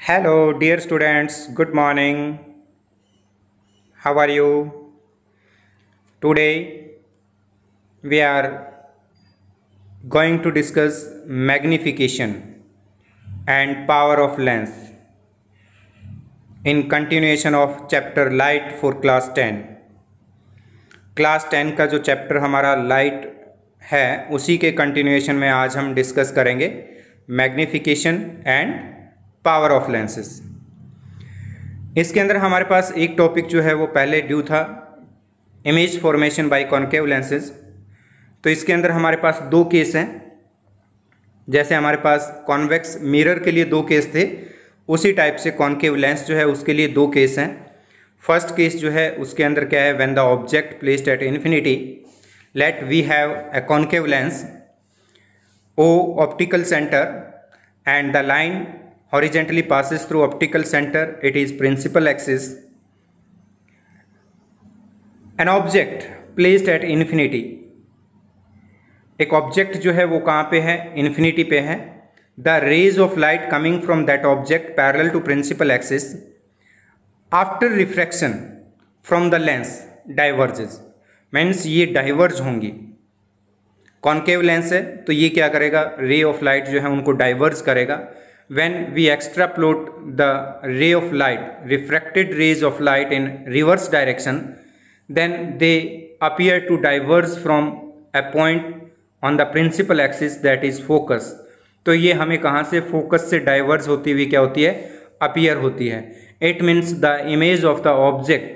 Hello, dear students. Good morning. How are you? Today we are going to discuss magnification and power of lens in continuation of chapter light for class 10. Class 10 का जो chapter हमारा light है उसी के continuation में आज हम discuss करेंगे magnification and power of lenses. इसके अंदर हमारे पास एक टॉपिक जो है वो पहले ड्यू था, image formation by concave lenses. तो इसके अंदर हमारे पास दो केस हैं। जैसे हमारे पास कॉन्वेक्स मिरर के लिए दो केस थे, उसी टाइप से कॉन्केव लेंस जो है उसके लिए दो केस हैं। फर्स्ट केस जो है उसके अंदर क्या है, when the object placed at infinity, let we have a concave lens O optical centre and the line horizontally passes through optical center, it is principal axis. An object placed at infinity, एक object जो है वो कहाँ पे है, infinity पे है। The rays of light coming from that object parallel to principal axis after refraction from the lens diverges, means ये डाइवर्ज होंगी। कॉन्केव लेंस है तो ये क्या करेगा, रे ऑफ लाइट जो है उनको डाइवर्ज करेगा। When we extrapolate the ray of light, refracted rays of light in reverse direction, then they appear to diverge from a point on the principal axis, that is focus. तो ये हमें कहाँ से, focus से diverge होती हुई क्या होती है, अपीयर होती है। It means the image of the object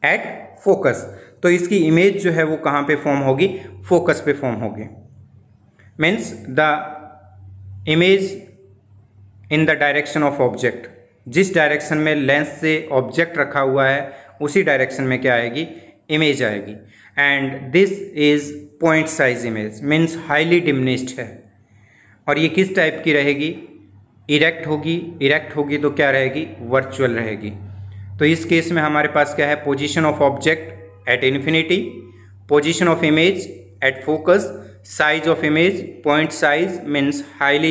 at focus. तो इसकी इमेज जो है वो कहाँ पे फॉर्म होगी, फोकस पे फॉर्म होगी। Means the image in the direction of object, जिस डायरेक्शन में लेंस से ऑब्जेक्ट रखा हुआ है उसी डायरेक्शन में क्या आएगी, इमेज आएगी। And this is point size image, means highly diminished है। और ये किस टाइप की रहेगी, इरेक्ट होगी। इरेक्ट होगी तो क्या रहेगी, वर्चुअल रहेगी। तो इस केस में हमारे पास क्या है, position of object at infinity, position of image at focus, size of image, point size means highly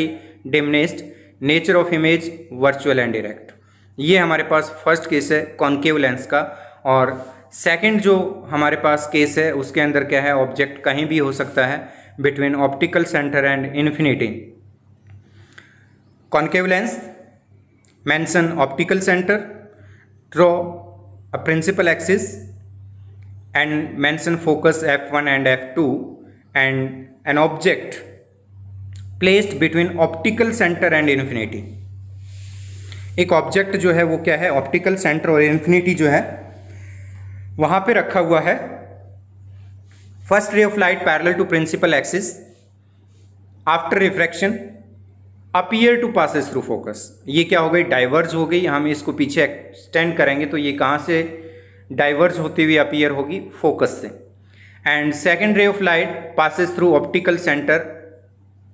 diminished, nature of image virtual and direct। ये हमारे पास फर्स्ट केस है कॉन्केव लेंस का। और सेकंड जो हमारे पास केस है उसके अंदर क्या है, ऑब्जेक्ट कहीं भी हो सकता है between optical centre and infinity. Concave lens mention optical centre, draw a principal axis and mention focus F1 and F2 and an object placed between optical center and infinity। एक ऑब्जेक्ट जो है वो क्या है, ऑप्टिकल सेंटर और infinity जो है वहां पे रखा हुआ है। First ray of light parallel to principal axis, after refraction appear to passes through focus. ये क्या हो गई, डाइवर्ज हो गई। हम इसको पीछे एक्सटेंड करेंगे तो ये कहां से डाइवर्ज होती हुई अपीयर होगी, फोकस से। एंड सेकेंड रे of light passes through optical centre,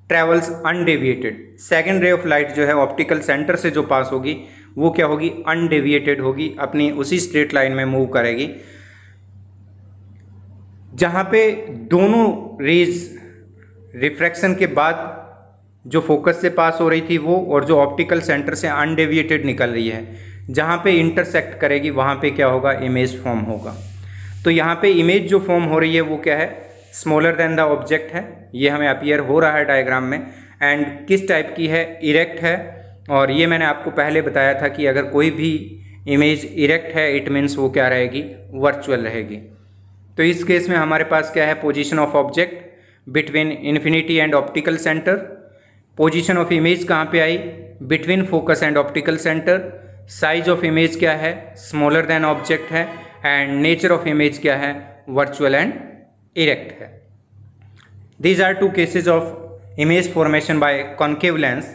travels undeviated. Second रे ऑफ लाइट जो है ऑप्टिकल सेंटर से जो पास होगी वो क्या होगी, अनडेविएटेड होगी, अपनी उसी स्ट्रेट लाइन में मूव करेगी। जहां पे दोनों रेज रिफ्रैक्शन के बाद जो फोकस से पास हो रही थी वो, और जो ऑप्टिकल सेंटर से अनडेविएटेड निकल रही है, जहां पे इंटरसेक्ट करेगी वहां पे क्या होगा, इमेज फॉर्म होगा। तो यहाँ पे इमेज जो फॉर्म हो रही है वो क्या है, स्मॉलर देन द ऑब्जेक्ट है। ये हमें अपीयर हो रहा है डायग्राम में। एंड किस टाइप की है, इरेक्ट है। और ये मैंने आपको पहले बताया था कि अगर कोई भी इमेज इरेक्ट है इट मीन्स वो क्या रहेगी, वर्चुअल रहेगी। तो इस केस में हमारे पास क्या है, position of object between infinity and optical centre. Position of image कहाँ पे आई, between focus and optical centre. Size of image क्या है, स्मॉलर देन ऑब्जेक्ट है। एंड नेचर ऑफ इमेज क्या है, वर्चुअल एंड इरेक्ट है। These are two cases of image formation by concave lens.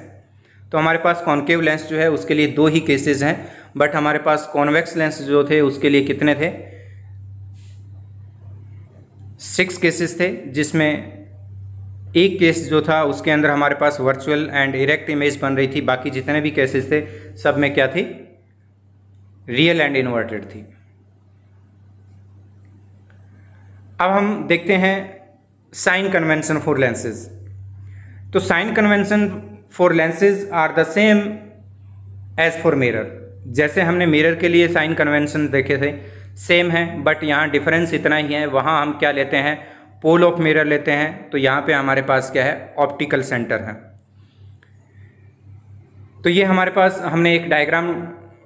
तो हमारे पास कॉन्केव लेंस जो है उसके लिए दो ही केसेस हैं, बट हमारे पास कॉन्वेक्स लेंस जो थे उसके लिए कितने थे, 6 केसेस थे। जिसमें एक केस जो था उसके अंदर हमारे पास वर्चुअल एंड इरेक्ट इमेज बन रही थी। बाकी जितने भी केसेस थे सब में क्या थी, रियल एंड इन्वर्टेड थी। अब हम देखते हैं साइन कन्वेंशन फॉर लेंसेज। तो sign convention for lenses are the same as for mirror, जैसे हमने मिरर के लिए साइन कन्वेंशन देखे थे सेम है, बट यहाँ डिफरेंस इतना ही है, वहाँ हम क्या लेते हैं, पोल ऑफ मिरर लेते हैं, तो यहाँ पे हमारे पास क्या है, ऑप्टिकल सेंटर है। तो ये हमारे पास हमने एक डायग्राम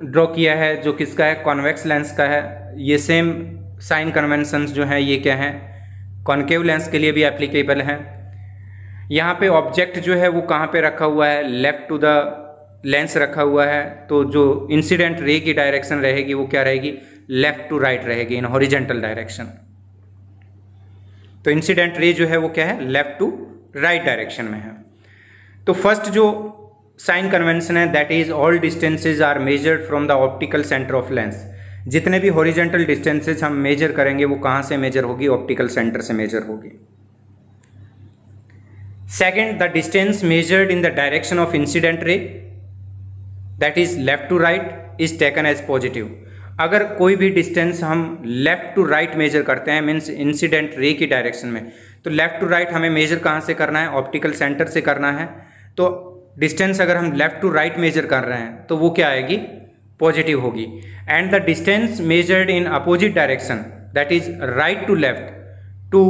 ड्रॉ किया है जो किसका है, कॉन्वेक्स लेंस का है। ये सेम साइन कन्वेंशंस जो हैं ये क्या हैं, कॉन्केव लेंस के लिए भी एप्लीकेबल हैं। यहाँ पे ऑब्जेक्ट जो है वो कहाँ पे रखा हुआ है, लेफ्ट टू द लेंस रखा हुआ है, तो जो इंसिडेंट रे की डायरेक्शन रहेगी वो क्या रहेगी, लेफ्ट टू राइट रहेगी, इन हॉरिजेंटल डायरेक्शन। तो इंसिडेंट रे जो है वो क्या है, लेफ्ट टू राइट डायरेक्शन में है। तो फर्स्ट जो साइन कन्वेंशन है, that is all distances are measured from the optical centre of lens. जितने भी हॉरिजेंटल डिस्टेंसेज हम मेजर करेंगे वो कहाँ से मेजर होगी, ऑप्टिकल सेंटर से मेजर होगी। Second, the distance measured in the direction of incident ray, that is left to right, is taken as positive. अगर कोई भी डिस्टेंस हम लेफ्ट टू राइट मेजर करते हैं, मीन्स इंसिडेंट रे की डायरेक्शन में, तो लेफ्ट टू राइट हमें मेजर कहाँ से करना है, ऑप्टिकल सेंटर से करना है। तो डिस्टेंस अगर हम लेफ्ट टू राइट मेजर कर रहे हैं तो वो क्या आएगी, पॉजिटिव होगी। And the distance measured in opposite direction, that is right to left to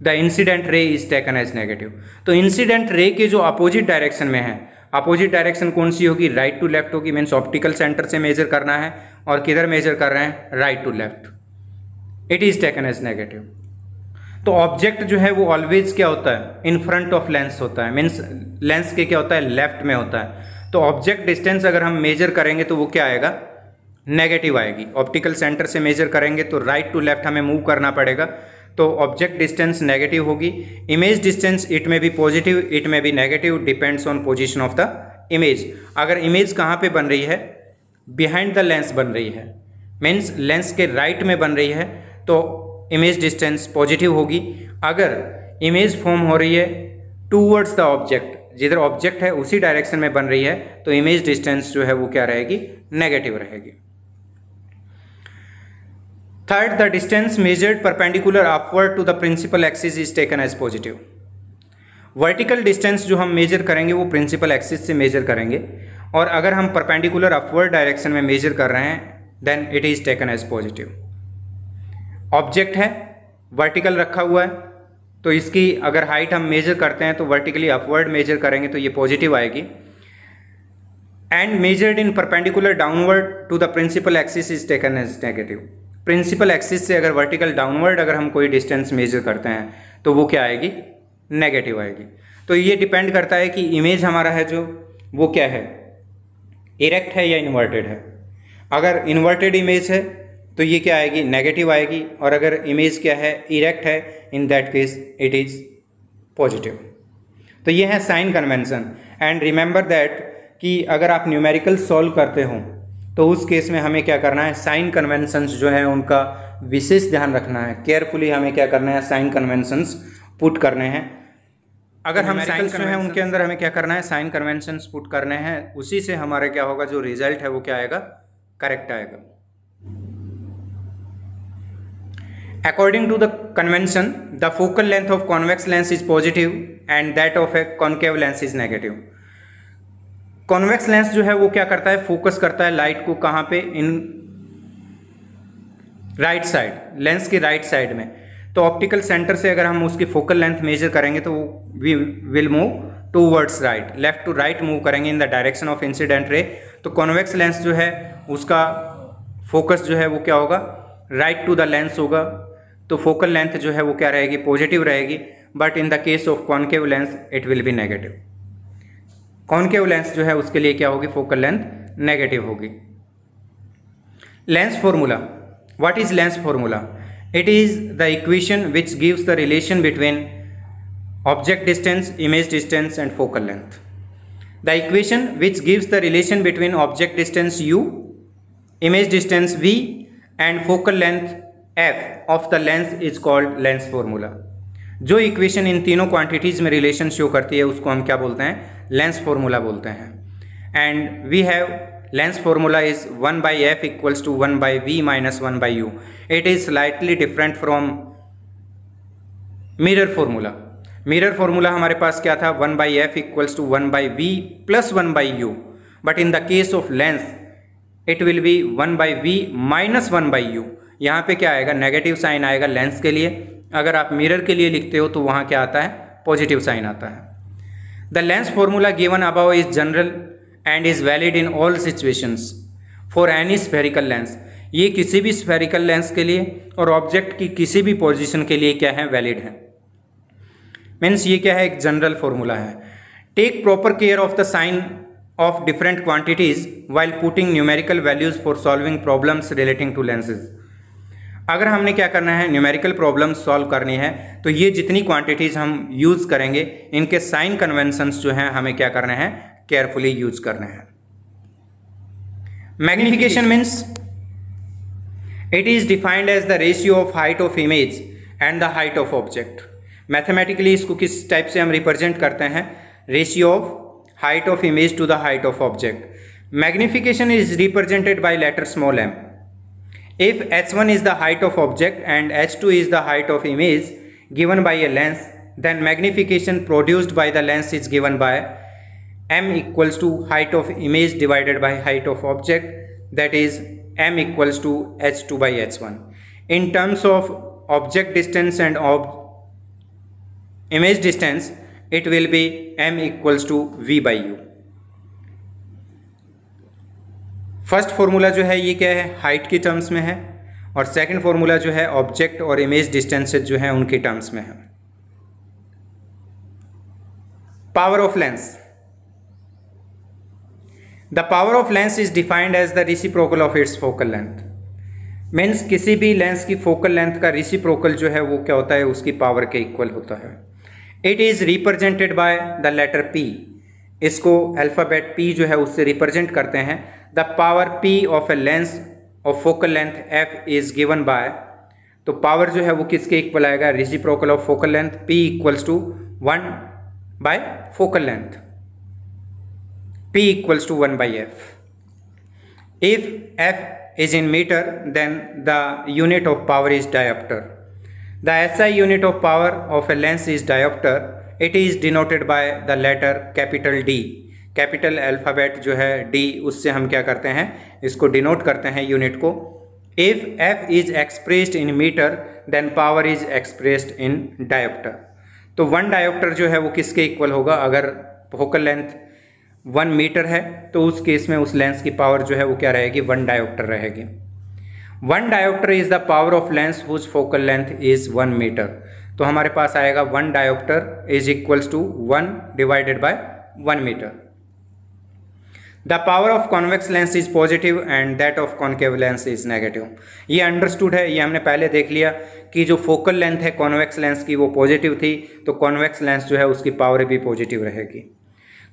the incident ray, is taken as negative. तो इंसिडेंट रे के जो अपोजिट डायरेक्शन में है, अपोजिट डायरेक्शन कौन सी होगी, राइट टू लेफ्ट होगी, मीन्स ऑप्टिकल सेंटर से मेजर करना है, और किधर मेजर कर रहे हैं, right to left, it is taken as negative. तो ऑब्जेक्ट जो है वो ऑलवेज क्या होता है, इन फ्रंट ऑफ लेंस होता है, मीन्स लेंस के क्या होता है, लेफ्ट में होता है। तो ऑब्जेक्ट डिस्टेंस अगर हम मेजर करेंगे तो वो क्या आएगा, नेगेटिव आएगी। ऑप्टिकल सेंटर से मेजर करेंगे तो राइट टू लेफ्ट हमें मूव करना पड़ेगा, तो ऑब्जेक्ट डिस्टेंस नेगेटिव होगी। Image distance it may be positive, it may be negative, depends on position of the image. अगर इमेज कहाँ पे बन रही है, बिहाइंड द लेंस बन रही है, मीन्स लेंस के राइट में बन रही है, तो इमेज डिस्टेंस पॉजिटिव होगी। अगर इमेज फॉर्म हो रही है टूवर्ड्स द ऑब्जेक्ट, जिधर ऑब्जेक्ट है उसी डायरेक्शन में बन रही है, तो इमेज डिस्टेंस जो है वो क्या रहेगी, नेगेटिव रहेगी। Third, the distance measured perpendicular upward to the principal axis is taken as positive. Vertical distance जो हम मेजर करेंगे वो प्रिंसिपल एक्सिस से मेजर करेंगे, और अगर हम परपेंडिकुलर अपवर्ड डायरेक्शन में मेजर कर रहे हैं then it is taken as positive. Object है, वर्टिकल रखा हुआ है, तो इसकी अगर हाइट हम मेजर करते हैं तो वर्टिकली अपवर्ड मेजर करेंगे तो ये पॉजिटिव आएगी। And measured in perpendicular downward to the principal axis is taken as negative. Principal axis से अगर वर्टिकल डाउनवर्ड अगर हम कोई डिस्टेंस मेजर करते हैं तो वो क्या आएगी, नेगेटिव आएगी। तो ये डिपेंड करता है कि इमेज हमारा है जो वो क्या है, इरेक्ट है या इन्वर्टेड है। अगर इन्वर्टेड इमेज है तो ये क्या आएगी, नेगेटिव आएगी, और अगर इमेज क्या है, इरेक्ट है, in that case it is positive. तो ये है sign convention. And remember that कि अगर आप न्यूमेरिकल सॉल्व करते हो तो उस केस में हमें क्या करना है, साइन कन्वेंशंस जो है उनका विशेष ध्यान रखना है, केयरफुली हमें क्या करना है, साइन कन्वेंशंस पुट करने हैं। अगर हम साइन जो है उनके अंदर हमें क्या करना है, साइन कन्वेंशंस पुट करने हैं, उसी से हमारा क्या होगा, जो रिजल्ट है वो क्या आएगा, करेक्ट आएगा। According to the convention, the focal length of convex lens is positive and that of a concave lens is negative. Convex lens जो है वो क्या करता है, फोकस करता है लाइट को कहाँ पे, इन राइट साइड, लेंस की राइट साइड में। तो ऑप्टिकल सेंटर से अगर हम उसकी फोकल लेंथ मेजर करेंगे तो we will move towards right, left to right move करेंगे in the direction of incident ray. तो कॉन्वेक्स लेंस जो है उसका फोकस जो है वो क्या होगा, राइट टू द लेंस होगा, तो फोकल लेंथ जो है वो क्या रहेगी, पॉजिटिव रहेगी। But in the case of concave lens it will B negative. Concave lens जो है उसके लिए क्या होगी, फोकल लेंथ नेगेटिव होगी। Lens formula, what is lens formula? It is the equation which gives the relation between object distance, image distance and focal length. The equation which gives the relation between object distance u, image distance v and focal length f of the lens is called lens formula। जो equation in तीनों quantities में relation show करती है उसको हम क्या बोलते हैं, लेंस फॉर्मूला बोलते हैं। And we have lens formula is 1/f equals to 1/v minus 1/u। It is slightly different from mirror formula. Mirror formula हमारे पास क्या था, 1/f equals to 1/v plus 1/u, but in the case of lens it will be 1/v minus 1/u। यहाँ पे क्या आएगा, negative sign आएगा lens के लिए। अगर आप मिरर के लिए लिखते हो तो वहाँ क्या आता है, पॉजिटिव साइन आता है। The lens formula given above is general and is valid in all situations for any spherical lens. ये किसी भी स्फेरिकल लेंस के लिए और ऑब्जेक्ट की किसी भी पोजीशन के लिए क्या है, वैलिड है। मीन्स ये क्या है, एक जनरल फॉर्मूला है। Take proper care of the sign of different quantities while putting numerical values for solving problems relating to lenses. अगर हमने क्या करना है, न्यूमेरिकल प्रॉब्लम्स सॉल्व करनी है, तो ये जितनी क्वांटिटीज हम यूज करेंगे इनके साइन कन्वेंशंस जो हैं हमें क्या करना है, केयरफुली यूज करना है। Magnification means it is defined as the ratio of height of image and the height of object. Mathematically इसको किस टाइप से हम रिप्रेजेंट करते हैं, ratio of height of image to the height of object. Magnification is represented by letter small m. If h1 is the height of object and h2 is the height of image given by a lens, then magnification produced by the lens is given by m equals to height of image divided by height of object, that is m equals to h2 by h1. In terms of object distance and image distance, it will be m equals to v by u. First formula जो है ये क्या है, height की terms में है, और second formula जो है ऑब्जेक्ट और इमेज डिस्टेंसेज जो है उनकी टर्म्स में है। Power of lens. The power of lens is defined as the reciprocal of its focal length. Means किसी भी लेंस की फोकल लेंथ का रेसिप्रोकल जो है वो क्या होता है, उसकी पावर के इक्वल होता है। It is represented by the letter P। इसको अल्फ़ाबेट P जो है उससे रिप्रेजेंट करते हैं। The power P of a lens of focal length F is given by, तो पावर जो है वो किसके इक्वल आएगा, reciprocal of focal length P equals to 1 by focal length, P equals to 1 by F। If F is in meter, then the unit of power is diopter. The SI unit of power of a lens is diopter. It is denoted by the letter capital D. Capital alphabet जो है D, उससे हम क्या करते हैं, इसको denote करते हैं यूनिट को। If F is expressed in meter, then power is expressed in diopter. तो 1 diopter जो है वो किसके इक्वल होगा, अगर फोकल लेंथ 1 मीटर है तो उस केस में उस लेंस की पावर जो है वो क्या रहेगी, 1 diopter रहेगी। 1 diopter is the power of lens whose focal length is 1 meter. तो हमारे पास आएगा 1 diopter is equals to 1 divided by 1 meter. The power of convex lens is positive and that of concave lens is negative. ये understood है, ये हमने पहले देख लिया कि जो फोकल लेंथ है कॉन्वेक्स लेंस की वो पॉजिटिव थी, तो कॉन्वेक्स लेंस जो है उसकी पावर भी पॉजिटिव रहेगी।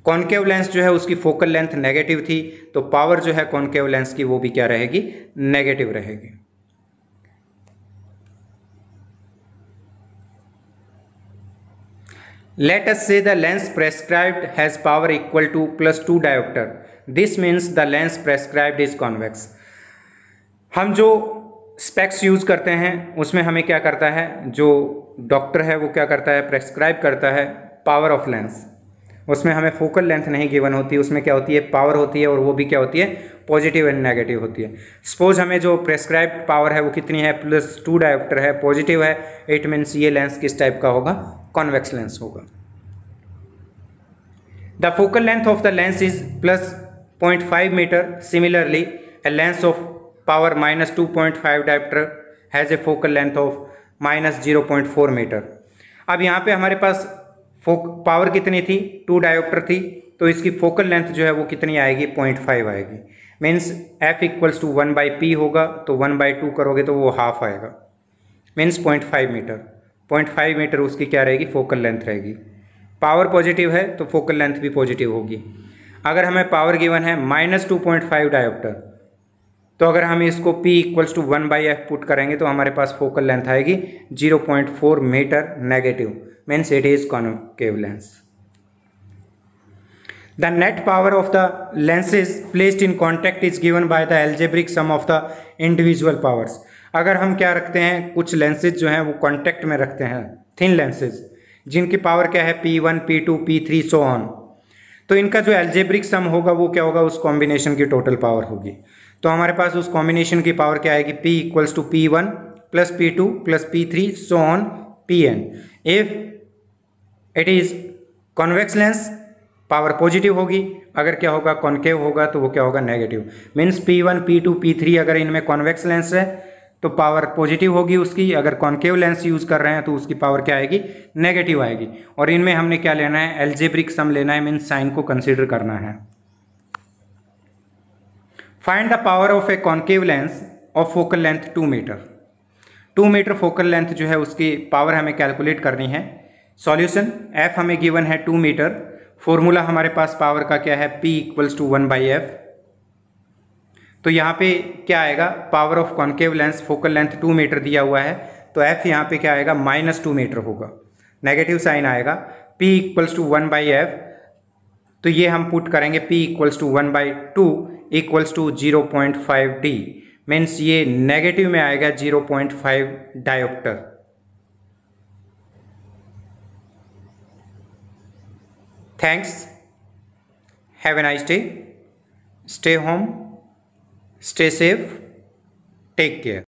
कॉन्केव लेंस जो है उसकी फोकल लेंथ नेगेटिव थी, तो पावर जो है कॉन्केव लेंस की वो भी क्या रहेगी, नेगेटिव रहेगी। Let us say the lens prescribed has power equal to +2 diopter. This means the lens prescribed is convex. हम जो स्पेक्स यूज करते हैं उसमें हमें क्या करता है, जो डॉक्टर है वो क्या करता है, प्रेस्क्राइब करता है पावर ऑफ लेंस। उसमें हमें फोकल लेंथ नहीं गिवन होती, उसमें क्या होती है, पावर होती है, और वो भी क्या होती है, पॉजिटिव एंड नेगेटिव होती है। सपोज हमें जो प्रेस्क्राइब्ड पावर है वो कितनी है, +2 diopter है, पॉजिटिव है, इट मीन्स ये लेंस किस टाइप का होगा, कॉन्वेक्स लेंस होगा। The focal length of the lens is +0.5 metre. Similarly a lens of power -2.5 diopter has a focal length of -0.4 metre. अब यहाँ पे हमारे पास पावर कितनी थी, 2 diopter थी, तो इसकी फोकल लेंथ जो है वो कितनी आएगी, 0.5 आएगी। Means F equals to 1/P होगा, तो 1/2 करोगे तो वो हाफ आएगा, मीन्स 0.5 मीटर। 0.5 मीटर उसकी क्या रहेगी, फोकल लेंथ रहेगी। पावर पॉजिटिव है तो फोकल लेंथ भी पॉजिटिव होगी। अगर हमें पावर गिवन है -2.5 diopter, तो अगर हम इसको P equals to 1/F put करेंगे तो हमारे पास फोकल लेंथ आएगी 0.4 metre negative, means it is concave lens. The net power of the lenses placed in contact is given by the algebraic sum of the individual powers. अगर हम क्या रखते हैं, कुछ लेंसेज जो हैं वो कॉन्टैक्ट में रखते हैं, थिन लेंसेज, जिनकी पावर क्या है, P1, P2, P3 so on, तो इनका जो एल्जेब्रिक सम होगा वो क्या होगा, उस कॉम्बिनेशन की टोटल पावर होगी। तो हमारे पास उस कॉम्बिनेशन की पावर क्या आएगी, P equals to P1 plus P2 plus P3 so on Pn। If it is convex lens power positive होगी, अगर क्या होगा कॉन्केव होगा तो वो क्या होगा negative. Means P1 P2 P3 अगर इनमें कॉन्वेक्स लेंस है तो पावर पॉजिटिव होगी उसकी, अगर कॉन्केव लेंस यूज कर रहे हैं तो उसकी पावर क्या आएगी, नेगेटिव आएगी। और इनमें हमने क्या लेना है, एल्जेब्रिक सम लेना है, मीन्स साइन को कंसीडर करना है। Find the power of a concave lens of focal length 2 metre. 2 metre focal length जो है उसकी पावर हमें कैलकुलेट करनी है। सॉल्यूशन, एफ हमें गिवन है 2 मीटर, फॉर्मूला हमारे पास पावर का क्या है, P इक्वल्स टू 1/f। तो यहाँ पे क्या आएगा, power of concave lens focal length 2 metre दिया हुआ है, तो f यहाँ पे क्या आएगा, -2 मीटर होगा, नेगेटिव साइन आएगा। P इक्वल्स टू 1/f, तो ये हम पुट करेंगे P equals to 1/2 equals to 0.5 d, means ये नेगेटिव में आएगा 0.5 dioptre. Thanks, have a nice day, stay home, stay safe, take care.